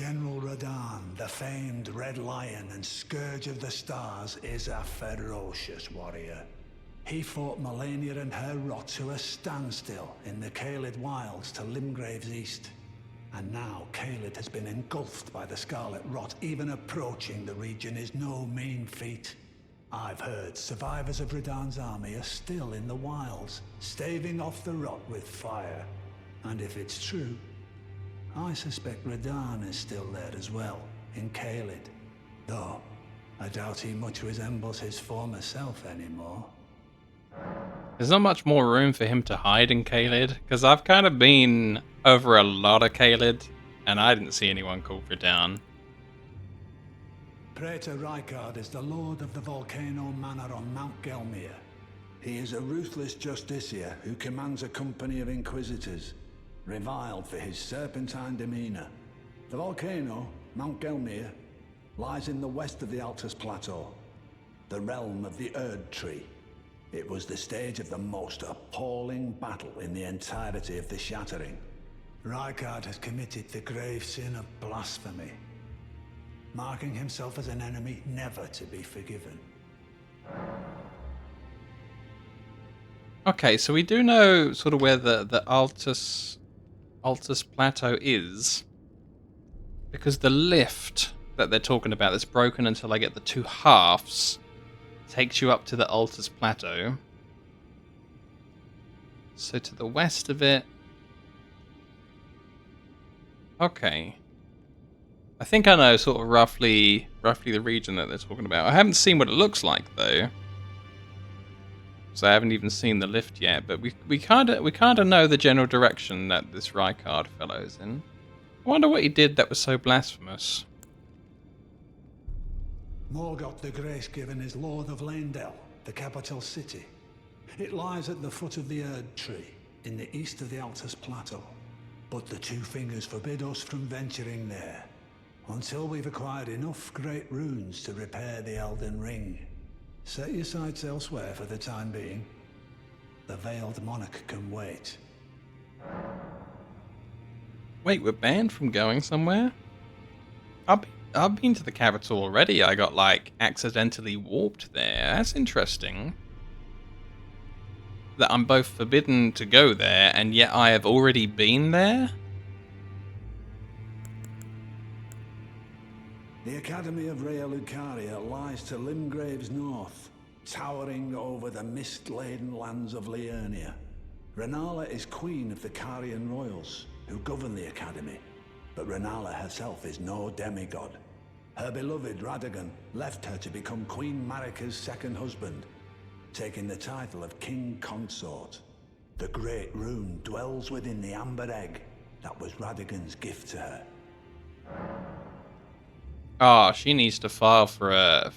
General Radahn, the famed Red Lion and Scourge of the Stars, is a ferocious warrior. He fought Melania and her rot to a standstill in the Caelid Wilds to Limgrave's east. And now Caelid has been engulfed by the Scarlet Rot. Even approaching the region is no mean feat. I've heard survivors of Radahn's army are still in the wilds, staving off the rot with fire. And if it's true, I suspect Radahn is still there as well, in Caelid. Though, I doubt he much resembles his former self anymore. There's not much more room for him to hide in Caelid, because I've kind of been over a lot of Caelid, and I didn't see anyone called Radahn. Praetor Rykard is the lord of the Volcano Manor on Mount Gelmir. He is a ruthless justiciar who commands a company of inquisitors, reviled for his serpentine demeanor. The volcano, Mount Gelmir, lies in the west of the Altus Plateau, the realm of the Erd Tree. It was the stage of the most appalling battle in the entirety of the Shattering. Rykard has committed the grave sin of blasphemy, marking himself as an enemy never to be forgiven. Okay, so we do know sort of where the Altus Plateau is, because the lift that they're talking about that's broken until I get the two halves takes you up to the Altus Plateau. So to the west of it... Okay. I think I know sort of roughly the region that they're talking about. I haven't seen what it looks like though, so I haven't even seen the lift yet. But we kind of know the general direction that this Rykard fellow's in. I wonder what he did that was so blasphemous. Morgoth the Grace-Given is Lord of Leyndell, the capital city. It lies at the foot of the Erd Tree, in the east of the Altus Plateau. But the Two Fingers forbid us from venturing there, until we've acquired enough great runes to repair the Elden Ring. Set your sights elsewhere for the time being. The Veiled Monarch can wait. Wait, we're banned from going somewhere? I've been to the capital already. I got, like, accidentally warped there. That's interesting. That I'm both forbidden to go there, and yet I have already been there? The Academy of Rhea Lucaria lies to Limgrave's north, towering over the mist-laden lands of Liurnia. Rennala is queen of the Carian royals, who govern the Academy. But Rennala herself is no demigod. Her beloved Radagon left her to become Queen Marika's second husband, taking the title of King Consort. The Great Rune dwells within the Amber Egg that was Radagon's gift to her. Oh, she needs to file for a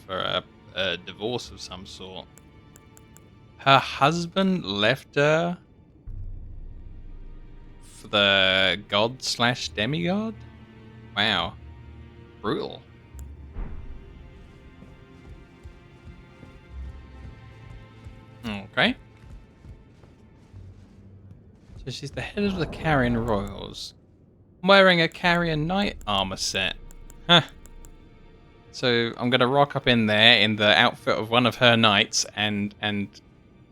divorce of some sort. Her husband left her for the god/demigod? Wow. Brutal. Okay. So she's the head of the Carian Royals, wearing a Carian Knight armor set. Huh. So I'm gonna rock up in there in the outfit of one of her knights and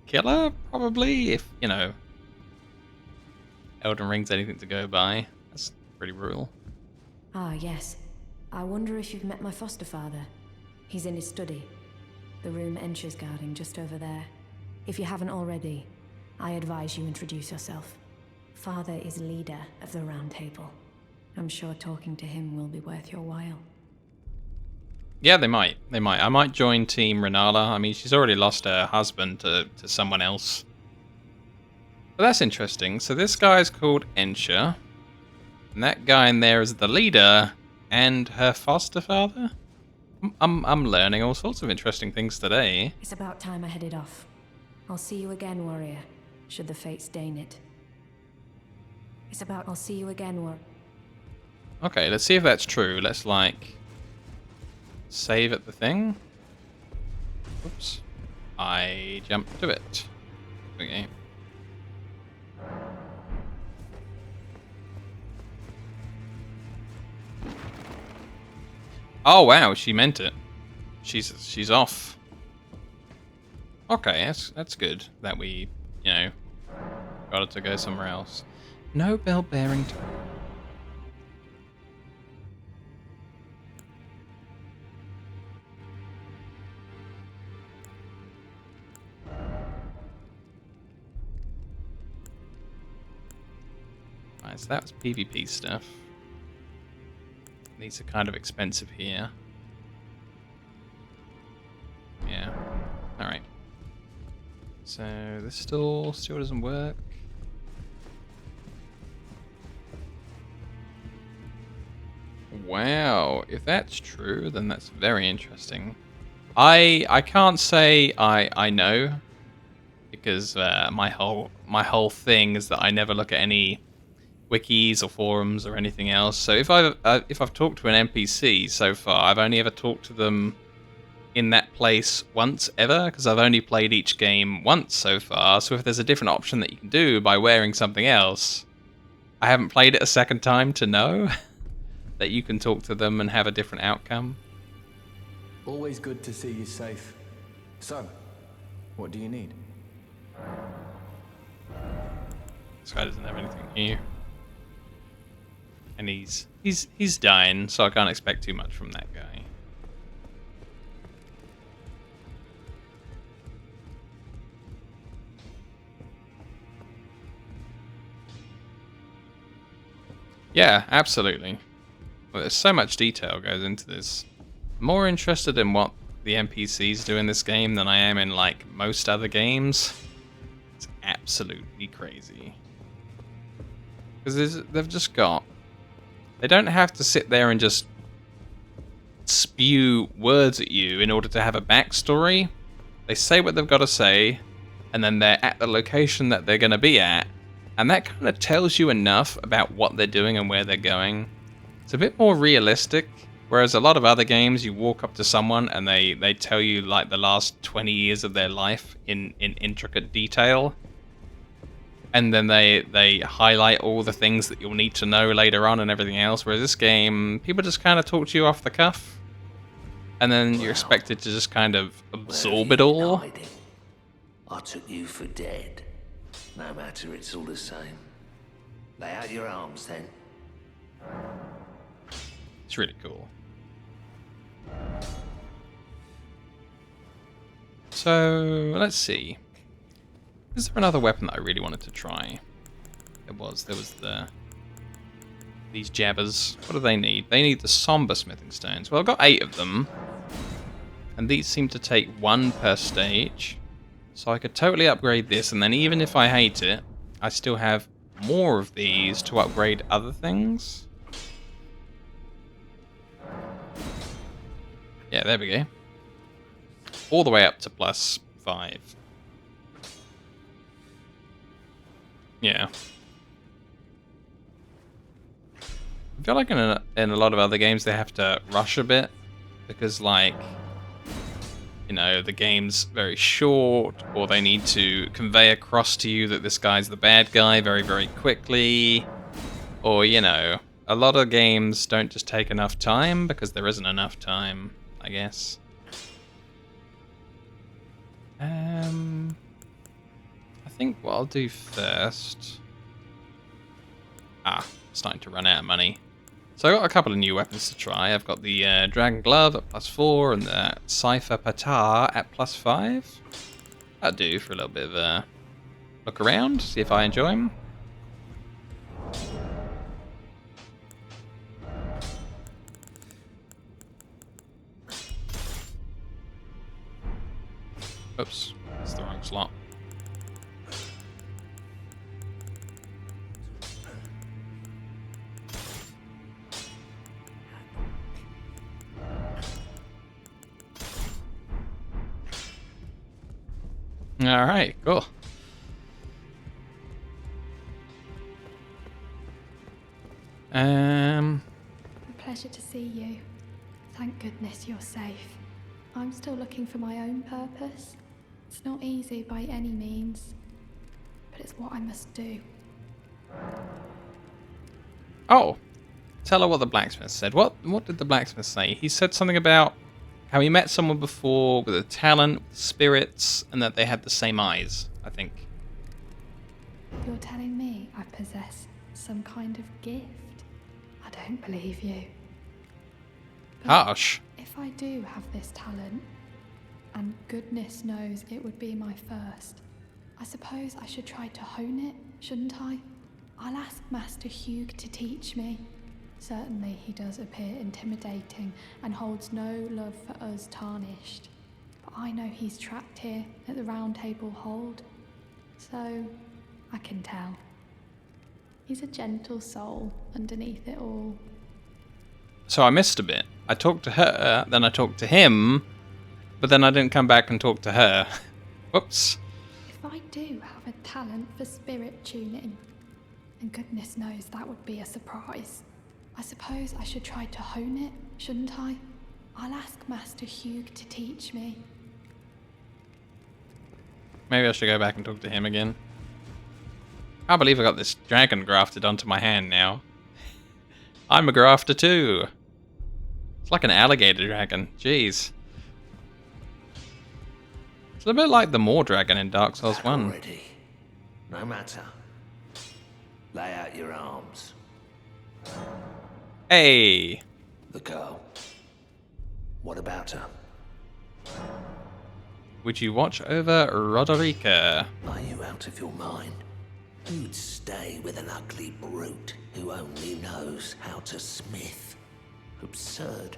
kill her, probably, if, you know, Elden Ring's anything to go by. That's pretty brutal. Ah, yes. I wonder if you've met my foster father. He's in his study. The room Ensha's guarding just over there. If you haven't already, I advise you introduce yourself. Father is leader of the Round Table. I'm sure talking to him will be worth your while. Yeah, they might. They might. I might join Team Rennala. I mean, she's already lost her husband to someone else. But that's interesting. So this guy's called Ensha. And that guy in there is the leader and her foster father? I'm learning all sorts of interesting things today. It's about time I headed off. I'll see you again, warrior, should the fates deign it. I'll see you again, warrior. Okay, let's see if that's true. Let's, like, save at the thing. Oops. I jumped to it. Okay. Oh wow, she meant it. She's off. Okay, that's good that we, you know, got her to go somewhere else. No bell bearing. Right, so that was PvP stuff. These are kind of expensive here. Yeah. Alright. So this still doesn't work. Wow, if that's true, then that's very interesting. I can't say I know, because my whole thing is that I never look at any wikis or forums or anything else. So if I've talked to an NPC so far, I've only ever talked to them in that place once ever, because I've only played each game once so far. So if there's a different option that you can do by wearing something else, I haven't played it a second time to know that you can talk to them and have a different outcome. Always good to see you safe. So, what do you need? This guy doesn't have anything here. And he's dying, so I can't expect too much from that guy. Yeah, absolutely. Well, there's so much detail goes into this. I'm more interested in what the NPCs do in this game than I am in, like, most other games. It's absolutely crazy. Because they've just got... They don't have to sit there and just spew words at you in order to have a backstory. They say what they've got to say, and then they're at the location that they're going to be at, and that kind of tells you enough about what they're doing and where they're going. It's a bit more realistic, whereas a lot of other games, you walk up to someone and they tell you like the last 20 years of their life in intricate detail. And then they highlight all the things that you'll need to know later on and everything else. Whereas this game, people just kind of talk to you off the cuff. And then you're expected to just kind of absorb it all. I took you for dead. No matter, it's all the same. Lay out your arms then. It's really cool. So, let's see. Is there another weapon that I really wanted to try? There was these jabbers. What do they need? They need the somber smithing stones. Well, I've got 8 of them. And these seem to take 1 per stage. So I could totally upgrade this, and then even if I hate it, I still have more of these to upgrade other things. Yeah, there we go. All the way up to +5. Yeah. I feel like in a lot of other games they have to rush a bit, because like, you know, the game's very short, or they need to convey across to you that this guy's the bad guy very, very quickly, or, you know, a lot of games don't just take enough time because there isn't enough time, I guess. I think what I'll do first... starting to run out of money. So I've got a couple of new weapons to try. I've got the Dragon Glove at +4 and the Cypher Patar at +5. That'll do for a little bit of a look around, see if I enjoy them. Oops, that's the wrong slot. Alright, cool. A pleasure to see you. Thank goodness you're safe. I'm still looking for my own purpose. It's not easy by any means, but it's what I must do. Oh, tell her what the blacksmith said. What did the blacksmith say? He said something about how he met someone before with a talent, with spirits, and that they had the same eyes, I think. You're telling me I possess some kind of gift? I don't believe you. But Harsh. if I do have this talent, and goodness knows it would be my first, I suppose I should try to hone it, shouldn't I? I'll ask Master Hugh to teach me. Certainly he does appear intimidating and holds no love for us tarnished. But I know he's trapped here at the Round Table Hold, so I can tell. He's a gentle soul underneath it all. So I missed a bit. I talked to her, then I talked to him, but then I didn't come back and talk to her. Whoops. If I do have a talent for spirit tuning, and goodness knows that would be a surprise, I suppose I should try to hone it, shouldn't I? I'll ask Master Hugh to teach me. Maybe I should go back and talk to him again. I can't believe I got this dragon grafted onto my hand now. I'm a grafter too. It's like an alligator dragon. Jeez. It's a bit like the Moor dragon in Dark Souls 1. Already. No matter. Lay out your arms. Hey! The girl. What about her? Would you watch over Roderica? Are you out of your mind? Who'd stay with an ugly brute who only knows how to smith? Absurd.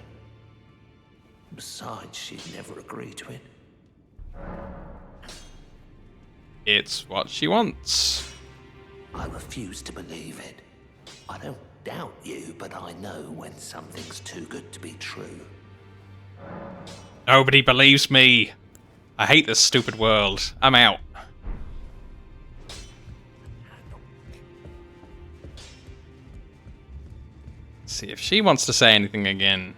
Besides, she'd never agree to it. It's what she wants. I refuse to believe it. I don't doubt you, but I know when something's too good to be true. Nobody believes me. I hate this stupid world. I'm out. Let's see if she wants to say anything again.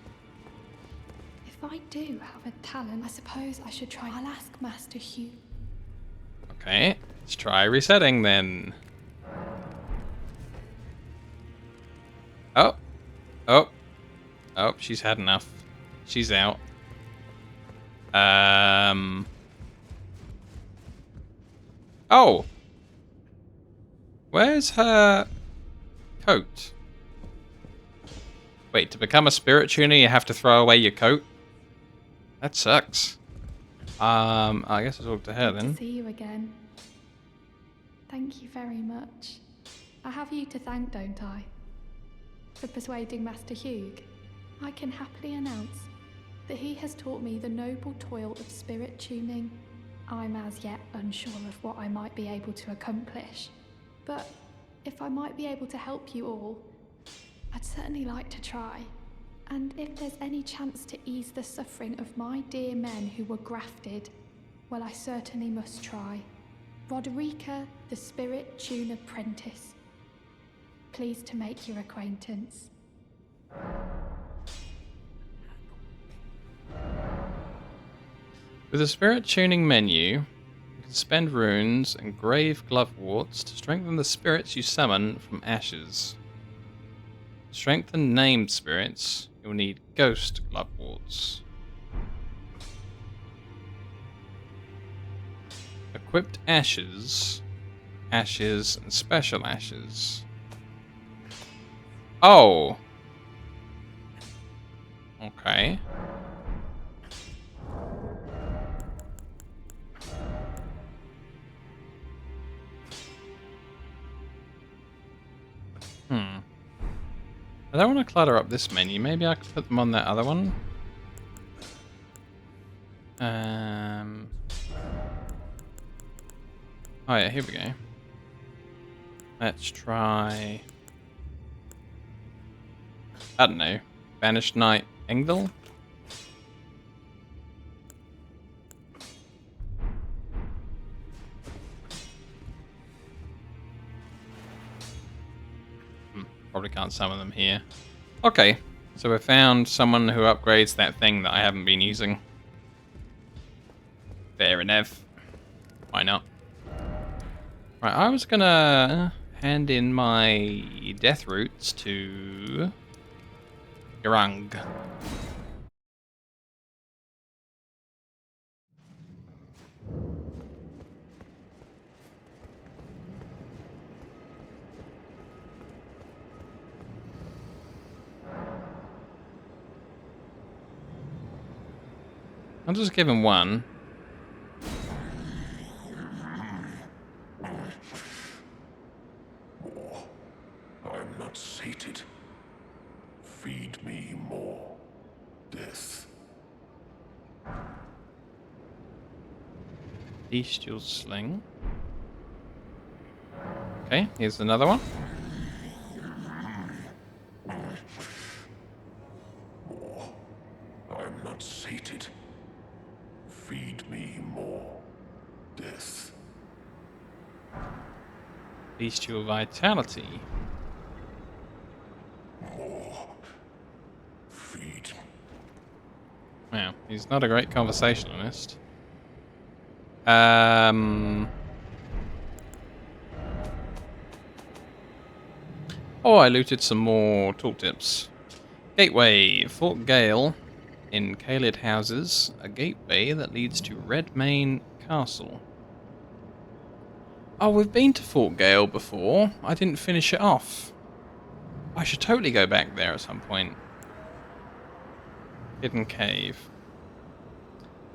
If I do have a talent, I suppose I should try. I'll ask Master Hugh. Okay, let's try resetting then. Oh. Oh. Oh, she's had enough. She's out. Oh. Where's her coat? Wait, to become a spirit tuner you have to throw away your coat? That sucks. I guess I'll talk to her Good then. to see you again. Thank you very much. I have you to thank, don't I? For persuading Master Hugh. I can happily announce that he has taught me the noble toil of spirit tuning. I'm as yet unsure of what I might be able to accomplish, but if I might be able to help you all, I'd certainly like to try. And if there's any chance to ease the suffering of my dear men who were grafted, well, I certainly must try. Roderica, the Spirit Tune Apprentice. Pleased to make your acquaintance. With the spirit tuning menu, you can spend runes and grave gloveworts to strengthen the spirits you summon from ashes. To strengthen named spirits, you'll need ghost gloveworts. Equipped ashes, ashes, and special ashes. Oh! Okay. I don't want to clutter up this menu. Maybe I could put them on that other one. Oh yeah, here we go. Let's try... I don't know. Banished Knight Engdahl? Probably can't summon them here. Okay, so we found someone who upgrades that thing that I haven't been using. Fair enough. Why not? Right, I was gonna hand in my death roots to Garang. I'll just give him one. I'm not sated. Feed me more death. Bestial sling. Okay, here's another one. I'm not sated. Feed me more death. Bestial vitality. More. Feed. Wow, he's not a great conversationalist. Oh, I looted some more tooltips. Gateway, Fort Gale in Caelid Houses, a gateway that leads to Redmayne Castle. Oh, we've been to Fort Gale before. I didn't finish it off. I should totally go back there at some point. Hidden cave.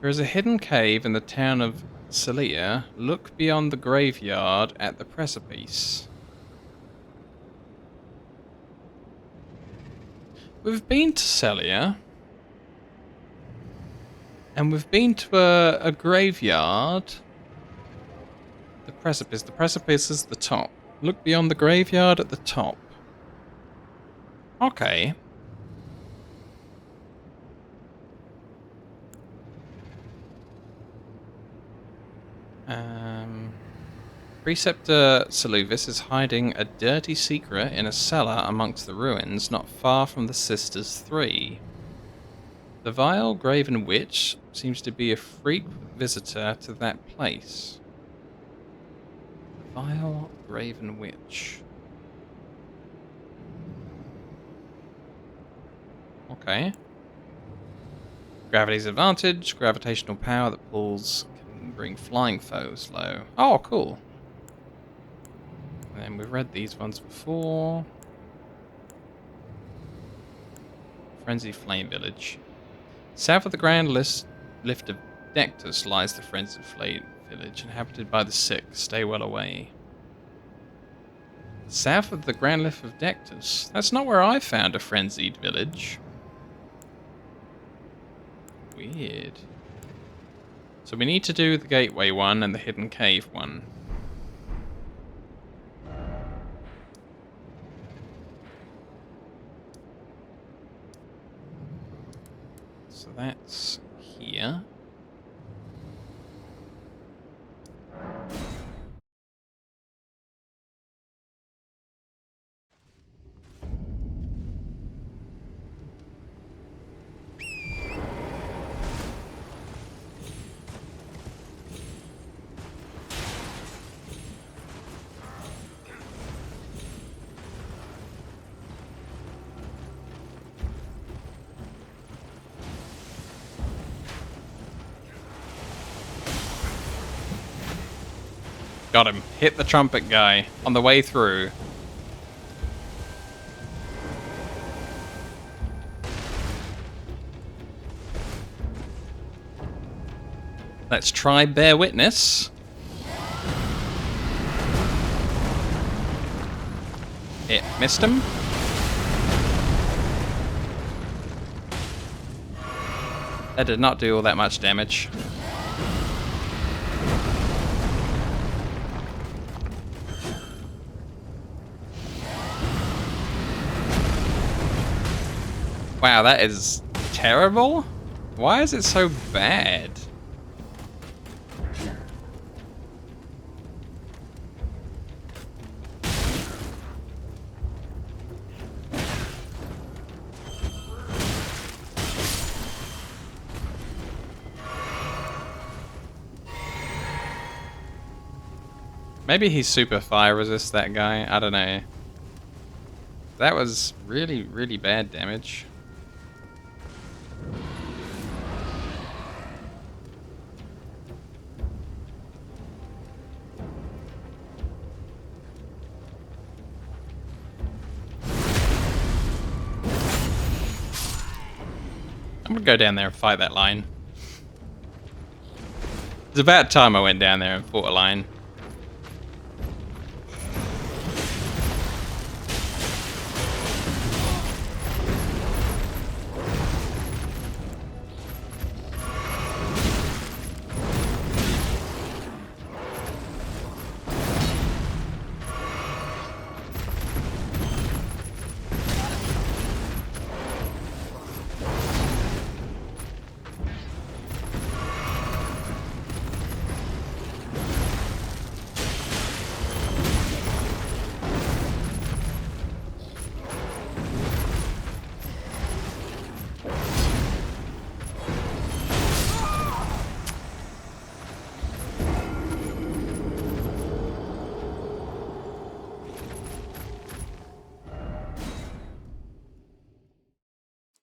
There is a hidden cave in the town of Celia. Look beyond the graveyard at the precipice. We've been to Celia. And we've been to a graveyard. The precipice. The precipice is the top. Look beyond the graveyard at the top. Okay. Preceptor Saluvis is hiding a dirty secret in a cellar amongst the ruins not far from the Sisters 3. The vile Graven Witch seems to be a frequent visitor to that place. The vile Graven Witch. Okay. Gravity's advantage, gravitational power that pulls can bring flying foes low. Oh, cool. And we've read these ones before. Frenzy Flame Village. South of the Grand Lift of Dectus lies the Frenzy Flame Village, inhabited by the sick. Stay well away. South of the Grand Lift of Dectus? That's not where I found a frenzied village. Weird. So we need to do the gateway one and the hidden cave one. So that's here. Got him. Hit the trumpet guy on the way through. Let's try bear witness. It missed him. That did not do all that much damage. Wow, that is terrible. Why is it so bad? Maybe he's super fire resist, that guy. I don't know. That was really, really bad damage. I'm gonna go down there and fight that lion. It's about time I went down there and fought a lion.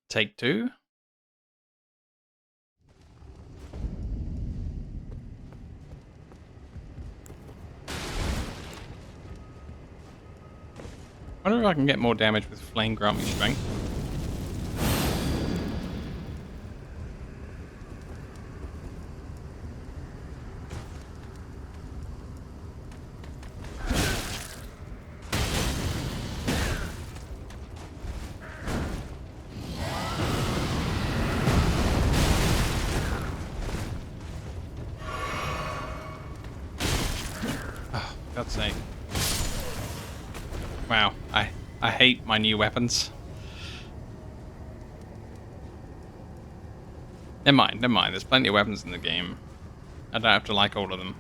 Take two. I wonder if I can get more damage with Flame Grant Strength. Oh, for God's sake. Wow, I hate my new weapons. Never mind, never mind. There's plenty of weapons in the game. I don't have to like all of them.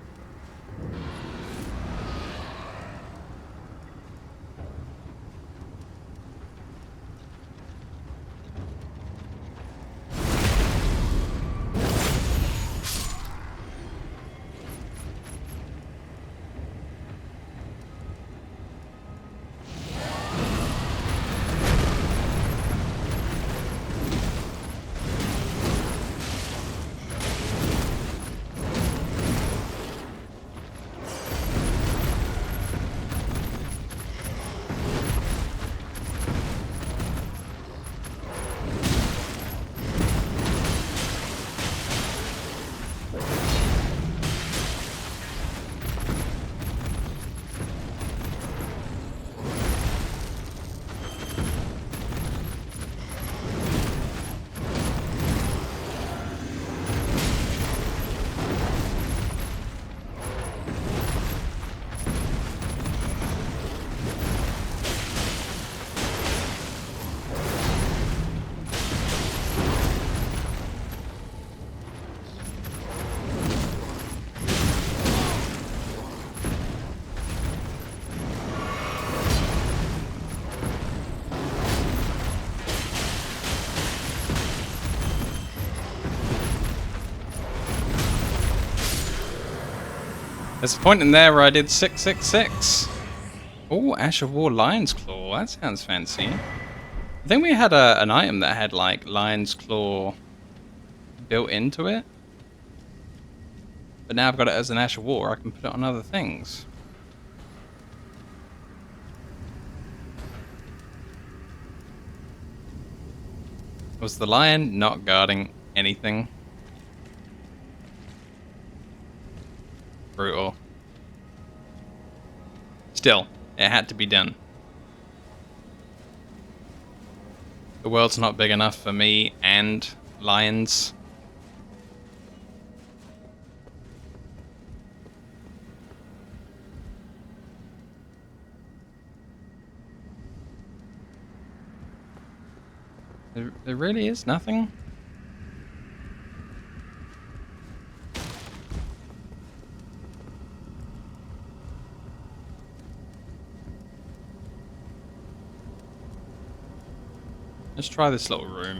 There's a point in there where I did 666. Oh, Ash of War Lion's Claw. That sounds fancy. I think we had an item that had like Lion's Claw built into it. But now I've got it as an Ash of War. I can put it on other things. Was the lion not guarding anything? Brutal. Still, it had to be done. The world's not big enough for me and lions. There really is nothing? Let's try this little room.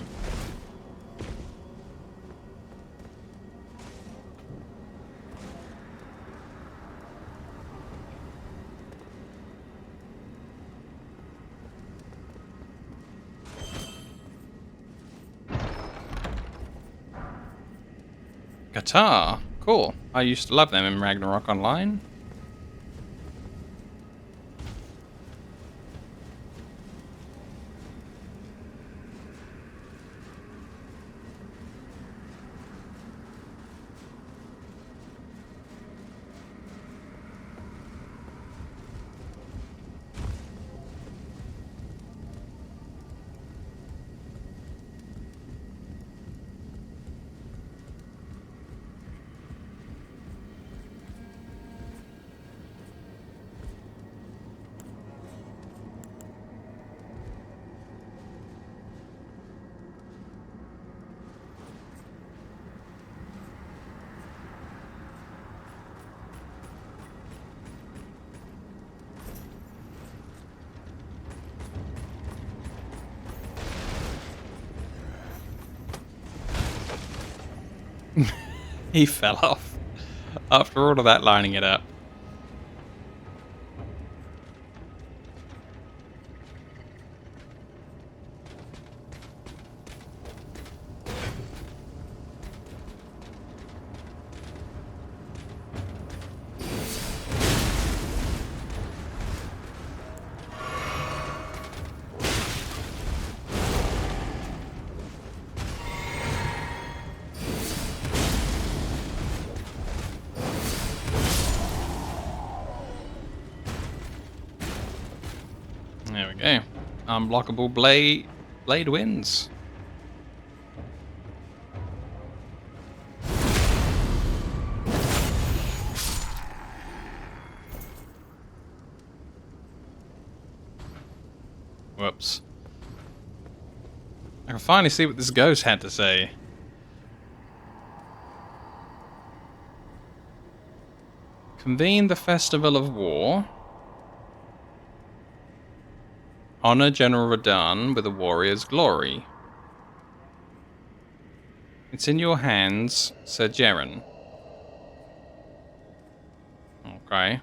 Guitar. Cool. I used to love them in Ragnarok Online. He fell off after all of that lining it up. There we go. Unblockable blade wins. Whoops. I can finally see what this ghost had to say. Convene the Festival of War. Honor General Radahn with a warrior's glory. It's in your hands, Sir Jeren. Okay.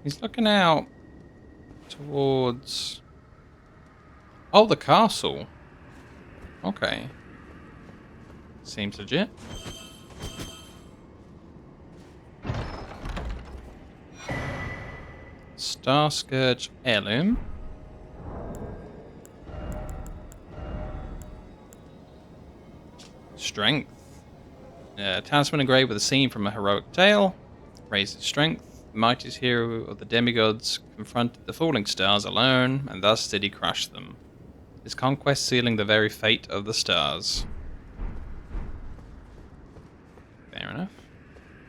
He's looking out towards... Oh, the castle. Okay. Seems legit. Star Scourge Heirloom. Strength. Talisman engraved with a scene from a heroic tale. Raises strength. The mightiest hero of the demigods confronted the falling stars alone, and thus did he crush them. His conquest sealing the very fate of the stars. Fair enough.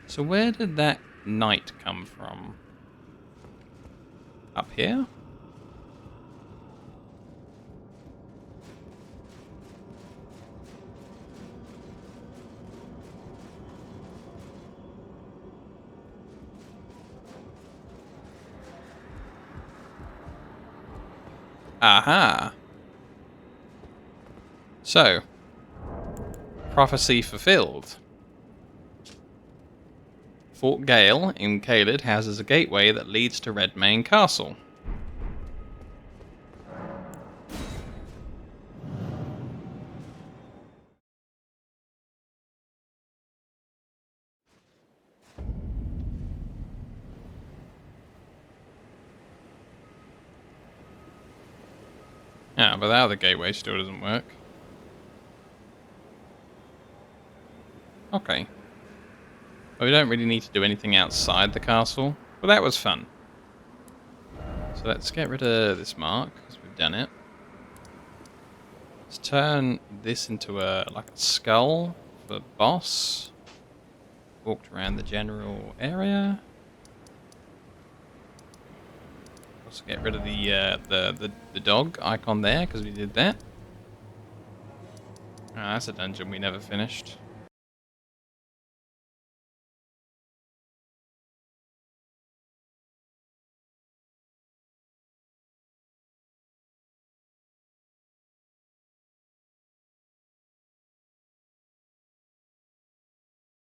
So where did that knight come from? Up here? Aha! So, prophecy fulfilled. Fort Gale in Caelid houses a gateway that leads to Redmane Castle. Yeah, but the other gateway still doesn't work. Okay. Well, we don't really need to do anything outside the castle, but that was fun. So let's get rid of this mark, because we've done it. Let's turn this into a like a skull for boss. Walked around the general area. Also get rid of the dog icon there, because we did that. Ah, that's a dungeon we never finished.